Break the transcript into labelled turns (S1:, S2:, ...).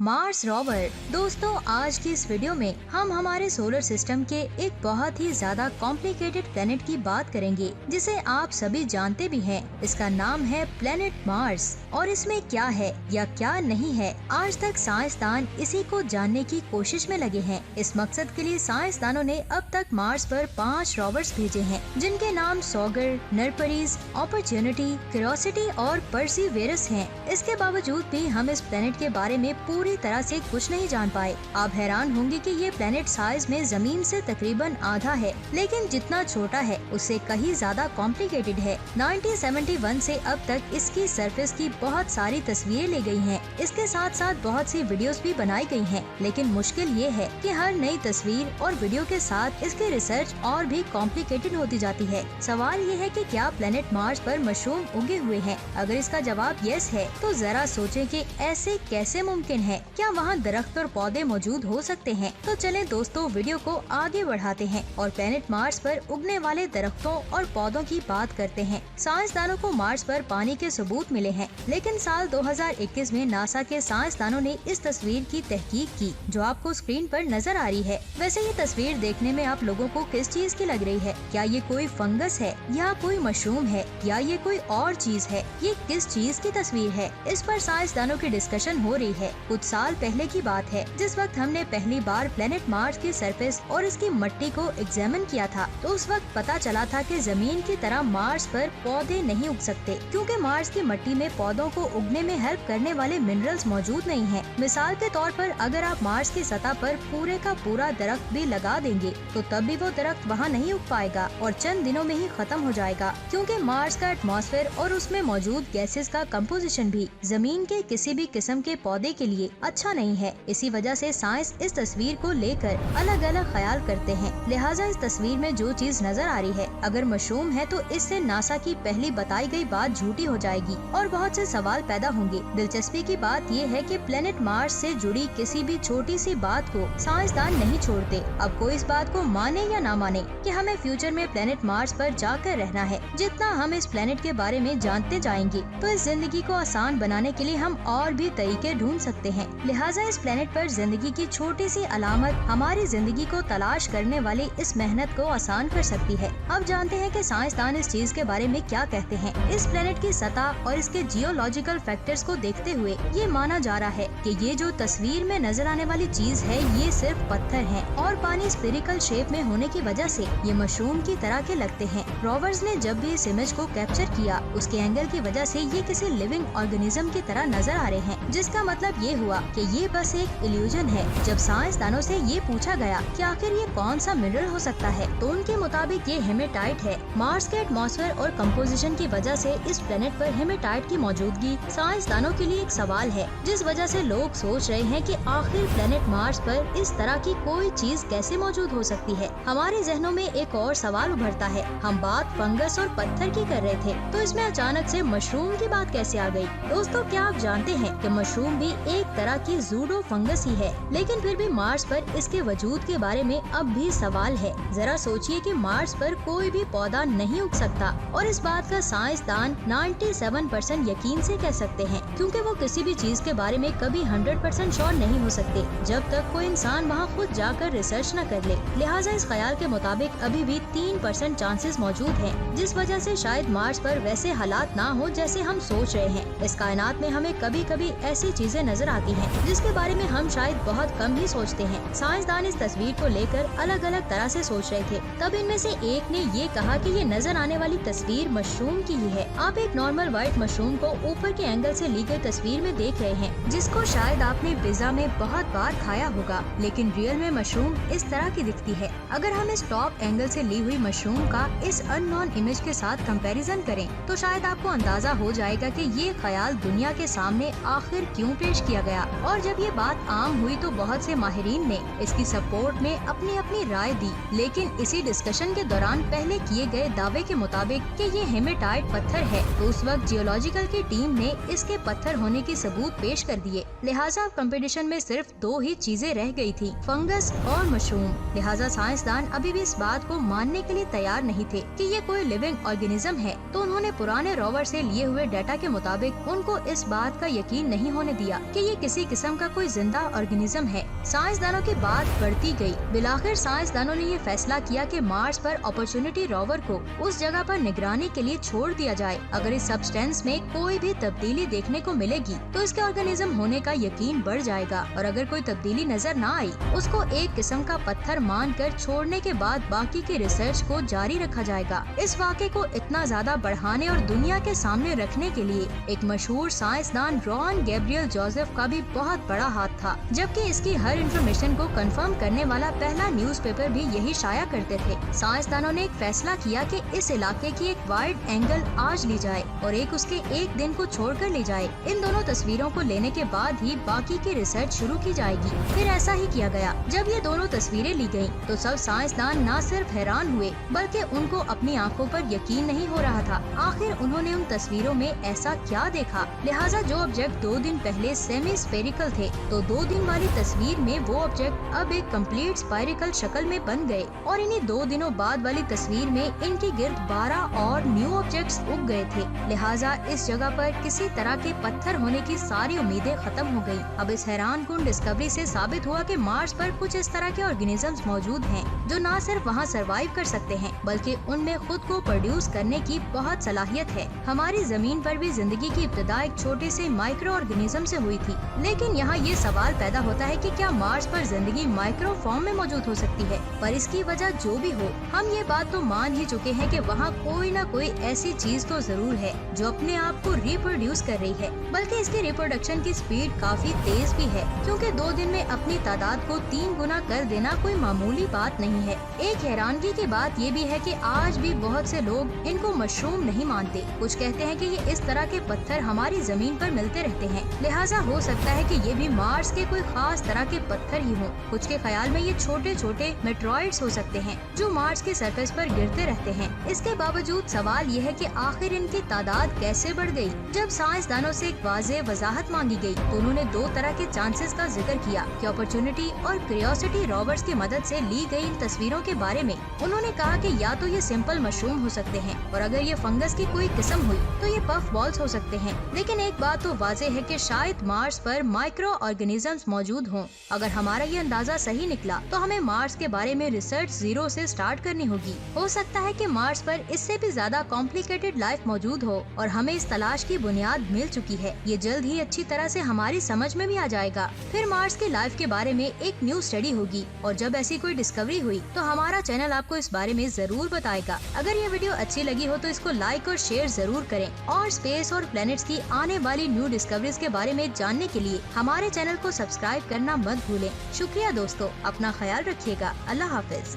S1: Mars rover. दोस्तों, आज की इस वीडियो में हम हमारे सोलर सिस्टम के एक बहुत ही ज्यादा कॉम्प्लिकेटेड प्लेनेट की बात करेंगे जिसे आप सभी जानते भी हैं। इसका नाम है प्लेनेट मार्स। और इसमें क्या है या क्या नहीं है, आज तक साइंसदान इसी को जानने की कोशिश में लगे हैं। इस मकसद के लिए साइंसदानों ने अब तक मार्स पर 5 रोवर्स भेजे हैं जिनके नाम सॉगर, नरपरीज, अपॉर्चुनिटी, क्यूरियोसिटी और परसिवेरस हैं। इसके बावजूद भी हम इस प्लेनेट के बारे में पूरी तरह से कुछ नहीं जान पाए। आप हैरान होंगे कि ये प्लेनेट साइज में जमीन से तकरीबन आधा है, लेकिन जितना छोटा है उससे कहीं ज्यादा कॉम्प्लिकेटेड है। 1971 से अब तक इसकी सरफेस की बहुत सारी तस्वीरें ली गई हैं। इसके साथ साथ बहुत सी वीडियोस भी बनाई गई हैं, लेकिन मुश्किल ये है कि हर नई तस्वीर और वीडियो के साथ इसकी रिसर्च और भी कॉम्प्लिकेटेड होती जाती है। सवाल ये है कि क्या प्लेनेट मार्स पर मशरूम उगे हुए हैं? अगर इसका जवाब यस है तो जरा सोचें कि ऐसे कैसे मुमकिन है। क्या वहाँ दरख्त और पौधे मौजूद हो सकते हैं? तो चलें दोस्तों, वीडियो को आगे बढ़ाते हैं और प्लेनेट मार्स पर उगने वाले दरख्तों और पौधों की बात करते हैं। साइंसदानों को मार्स पर पानी के सबूत मिले हैं, लेकिन साल 2021 में नासा के साइंसदानों ने इस तस्वीर की तहकीक की जो आपको स्क्रीन पर नजर आ रही है। वैसे ये तस्वीर देखने में आप लोगों को किस चीज की लग रही है? क्या ये कोई फंगस है या कोई मशरूम है या ये कोई और चीज है? ये किस चीज की तस्वीर है? इस पर साइंसदानों की डिस्कशन हो रही है। कुछ साल पहले की बात है जिस वक्त हमने पहली बार प्लेनेट मार्स की सरफेस और इसकी मिट्टी को एग्जामिन किया था, तो उस वक्त पता चला था कि जमीन की तरह मार्स पर पौधे नहीं उग सकते, क्योंकि मार्स की मिट्टी में पौधों को उगने में हेल्प करने वाले मिनरल्स मौजूद नहीं हैं। मिसाल के तौर पर अगर आप मार्स की सतह पर पूरे का पूरा दरख्त भी लगा देंगे तो तब भी वो दरख्त वहाँ नहीं उग पाएगा और चंद दिनों में ही खत्म हो जाएगा, क्योंकि मार्स का एटमॉस्फेयर और उसमें मौजूद गैसेस का कंपोजिशन भी जमीन के किसी भी किस्म के पौधे के लिए अच्छा नहीं है। इसी वजह से साइंस इस तस्वीर को लेकर अलग अलग ख्याल करते हैं। लिहाजा इस तस्वीर में जो चीज नजर आ रही है अगर मशरूम है तो इससे नासा की पहली बताई गई बात झूठी हो जाएगी और बहुत से सवाल पैदा होंगे। दिलचस्पी की बात ये है कि प्लेनेट मार्स से जुड़ी किसी भी छोटी सी बात को साइंसदान नहीं छोड़ते। अब कोई इस बात को माने या ना माने कि हमें फ्यूचर में प्लेनेट मार्स पर जाकर रहना है, जितना हम इस प्लेनेट के बारे में जानते जाएंगे तो इस जिंदगी को आसान बनाने के लिए हम और भी तरीके ढूंढ सकते हैं। लिहाजा इस प्लेनेट पर जिंदगी की छोटी सी अलामत हमारी जिंदगी को तलाश करने वाली इस मेहनत को आसान कर सकती है। अब जानते हैं कि साइंसदान इस चीज के बारे में क्या कहते हैं। इस प्लेनेट की सतह और इसके जियोलॉजिकल फैक्टर्स को देखते हुए ये माना जा रहा है कि ये जो तस्वीर में नजर आने वाली चीज है ये सिर्फ पत्थर है और पानी स्फेरिकल शेप में होने की वजह से ये मशरूम की तरह के लगते हैं। रोवर्स ने जब भी इस इमेज को कैप्चर किया उसके एंगल की वजह से ये किसी लिविंग ऑर्गेनिज्म की तरह नजर आ रहे हैं, जिसका मतलब ये हुआ कि ये बस एक इल्यूजन है। जब साइंसदानों से ये पूछा गया कि आखिर ये कौन सा मिनरल हो सकता है तो उनके मुताबिक ये हेमेटाइट है। मार्स के एटमॉस्फेयर और कंपोजिशन की वजह से इस प्लेनेट पर हेमेटाइट की मौजूदगी साइंसदानों के लिए एक सवाल है, जिस वजह से लोग सोच रहे हैं कि आखिर प्लेनेट मार्स पर इस तरह की कोई चीज कैसे मौजूद हो सकती है। हमारे जहनों में एक और सवाल उभरता है, हम बात फंगस और पत्थर की कर रहे थे तो इसमें अचानक से मशरूम की बात कैसे आ गई? दोस्तों, क्या आप जानते हैं कि मशरूम भी एक तरह की जूडो फंगस ही है, लेकिन फिर भी मार्स पर इसके वजूद के बारे में अब भी सवाल है। जरा सोचिए कि मार्स पर कोई भी पौधा नहीं उग सकता और इस बात का साइंसदान 97% यकीन से कह सकते हैं, क्योंकि वो किसी भी चीज के बारे में कभी 100% श्योर नहीं हो सकते जब तक कोई इंसान वहाँ खुद जाकर रिसर्च न कर ले। लिहाजा इस ख्याल के मुताबिक अभी भी 3% चांसेस मौजूद हैं, जिस वजह से शायद मार्स पर वैसे हालात ना हो जैसे हम सोच रहे हैं। इस कायनात में हमें कभी कभी ऐसी चीजें नजर आती हैं जिसके बारे में हम शायद बहुत कम ही सोचते हैं। साइंसदान इस तस्वीर को लेकर अलग अलग तरह से सोच रहे थे। तब इनमें से एक ने ये कहा कि ये नजर आने वाली तस्वीर मशरूम की ही है। आप एक नॉर्मल व्हाइट मशरूम को ऊपर के एंगल से ली गई तस्वीर में देख रहे हैं, जिसको शायद आपने पिज्जा में बहुत बार खाया होगा, लेकिन रियल में मशरूम इस तरह की दिखती है। अगर हम इस टॉप एंगल से ली हुई मशरूम का इस अननोन इमेज के साथ कंपैरिजन करें तो शायद आपको अंदाजा हो जाएगा कि ये ख्याल दुनिया के सामने आखिर क्यों पेश किया गया। और जब ये बात आम हुई तो बहुत से माहिरीन ने इसकी सपोर्ट में अपनी अपनी राय दी, लेकिन इसी डिस्कशन के दौरान पहले किए गए दावे के मुताबिक कि ये हेमेटाइट पत्थर है, तो उस वक्त जियोलॉजिकल की टीम ने इसके पत्थर होने की सबूत पेश कर दिए। लिहाजा कंपटीशन में सिर्फ 2 ही चीजें रह गई थी, फंगस और मशरूम। लिहाजा साइंसदान अभी भी इस बात को मानने के लिए तैयार नहीं थे कि ये कोई लिविंग ऑर्गेनिज्म है, तो उन्होंने पुराने रोवर से लिए हुए डाटा के मुताबिक उनको इस बात का यकीन नहीं होने दिया कि ये किसी किस्म का कोई जिंदा ऑर्गेनिज्म है। साइंसदानों की बात बढ़ती गई। बिलाखिर साइंसदानों ने ये फैसला किया कि मार्स पर अपॉर्चुनिटी रोवर को उस जगह पर निगरानी के लिए छोड़ दिया जाए। अगर इस सब्सटेंस में कोई भी तब्दीली देखने को मिलेगी तो इसके ऑर्गेनिज्म होने का यकीन बढ़ जाएगा, और अगर कोई तब्दीली नजर न आई उसको एक किस्म का पत्थर मानकर छोड़ने के बाद बाकी की रिसर्च को जारी रखा जाएगा। इस वाक़े को इतना ज्यादा बढ़ाने और दुनिया के सामने रखने के लिए एक मशहूर साइंसदान रॉन गैब्रियल जोसेफ का भी बहुत बड़ा हाथ था, जबकि इसकी हर इंफॉर्मेशन को कंफर्म करने वाला पहला न्यूज़पेपर भी यही शाया करते थे। साइंसदानों ने एक फैसला किया कि इस इलाके की एक वाइड एंगल आज ली जाए और एक उसके एक दिन को छोड़कर ली जाए। इन दोनों तस्वीरों को लेने के बाद ही बाकी की रिसर्च शुरू की जाएगी। फिर ऐसा ही किया गया। जब ये दोनों तस्वीरें ली गयी तो सब साइंसदान न सिर्फ हैरान हुए बल्कि उनको अपनी आंखों पर यकीन नहीं हो रहा था। आखिर उन्होंने उन तस्वीरों में ऐसा क्या देखा। लिहाजा जो ऑब्जेक्ट 2 दिन पहले सेमी स्फेरिकल थे तो 2 दिन वाली तस्वीर में वो ऑब्जेक्ट अब एक कंप्लीट स्पाइरिकल शक्ल में बन गए, और इन्हीं 2 दिनों बाद वाली तस्वीर में इनके गिर्द 12 और न्यू ऑब्जेक्ट्स उग गए थे। लिहाजा इस जगह पर किसी तरह के पत्थर होने की सारी उम्मीदें खत्म हो गयी। अब इस हैरानकुन डिस्कवरी से साबित हुआ कि मार्स पर कुछ इस तरह के ऑर्गेनिजम्स मौजूद हैं जो न सिर्फ वहाँ सरवाइव कर सकते हैं बल्कि उनमें खुद को प्रोड्यूस करने की बहुत सलाहियत है। हमारी जमीन पर भी जिंदगी की इब्तिदा एक छोटे से माइक्रो ऑर्गेनिज्म से हुई थी, लेकिन यहाँ ये सवाल पैदा होता है कि क्या मार्स पर जिंदगी माइक्रो फॉर्म में मौजूद हो सकती है। पर इसकी वजह जो भी हो, हम ये बात तो मान ही चुके हैं कि वहाँ कोई न कोई ऐसी चीज तो जरूर है जो अपने आप को रिप्रोड्यूस कर रही है, बल्कि इसकी रिप्रोडक्शन की स्पीड काफी तेज भी है, क्योंकि 2 दिन में अपनी तादाद को 3 गुना कर देना कोई मामूली बात नहीं है। एक हैरानगी की बात ये भी है कि आज भी बहुत से लोग इनको मशरूम नहीं मानते। कुछ कहते हैं कि ये इस तरह के पत्थर हमारी जमीन पर मिलते रहते हैं, लिहाजा हो सकता है कि ये भी मार्स के कोई खास तरह के पत्थर ही हों। कुछ के ख्याल में ये छोटे छोटे मेट्रॉइड्स हो सकते हैं जो मार्स के सरफेस पर गिरते रहते हैं। इसके बावजूद सवाल ये है कि आखिर इनकी तादाद कैसे बढ़ गई। जब साइंसदानों से एक वाज़ेह वजाहत मांगी गई तो उन्होंने 2 तरह के चांसेस का जिक्र किया कि अपॉर्चुनिटी और क्यूरियोसिटी रोवर्स की मदद से ली गई इन तस्वीरों के बारे में। उन्होंने कहा कि या तो ये सिंपल मशरूम हो सकते हैं, और अगर ये फंगस की कोई किस्म हुई तो ये पफ बॉल्स हो सकते हैं। लेकिन एक बात तो वाज़ेह है कि शायद मार्स पर माइक्रो ऑर्गेनिजम्स मौजूद हों। अगर हमारा ये अंदाजा सही निकला तो हमें मार्स के बारे में रिसर्च जीरो से स्टार्ट करनी होगी। हो सकता है कि मार्स पर इससे भी ज्यादा कॉम्प्लिकेटेड लाइफ मौजूद हो और हमें इस तलाश की बुनियाद मिल चुकी है। ये जल्द ही अच्छी तरह से हमारी समझ में भी आ जाएगा। फिर मार्स की लाइफ के बारे में एक न्यू स्टडी होगी, और जब ऐसी कोई डिस्कवरी हुई तो हमारा चैनल आपको इस बारे में जरूर बताएगा। अगर ये वीडियो अच्छी लगी हो तो इसको लाइक और शेयर जरूर करें, और स्पेस और प्लैनेट्स की आने वाली न्यू डिस्कवरीज के बारे में जानने के लिए हमारे चैनल को सब्सक्राइब करना मत भूलें। शुक्रिया दोस्तों, अपना ख्याल रखिएगा। अल्लाह हाफिज।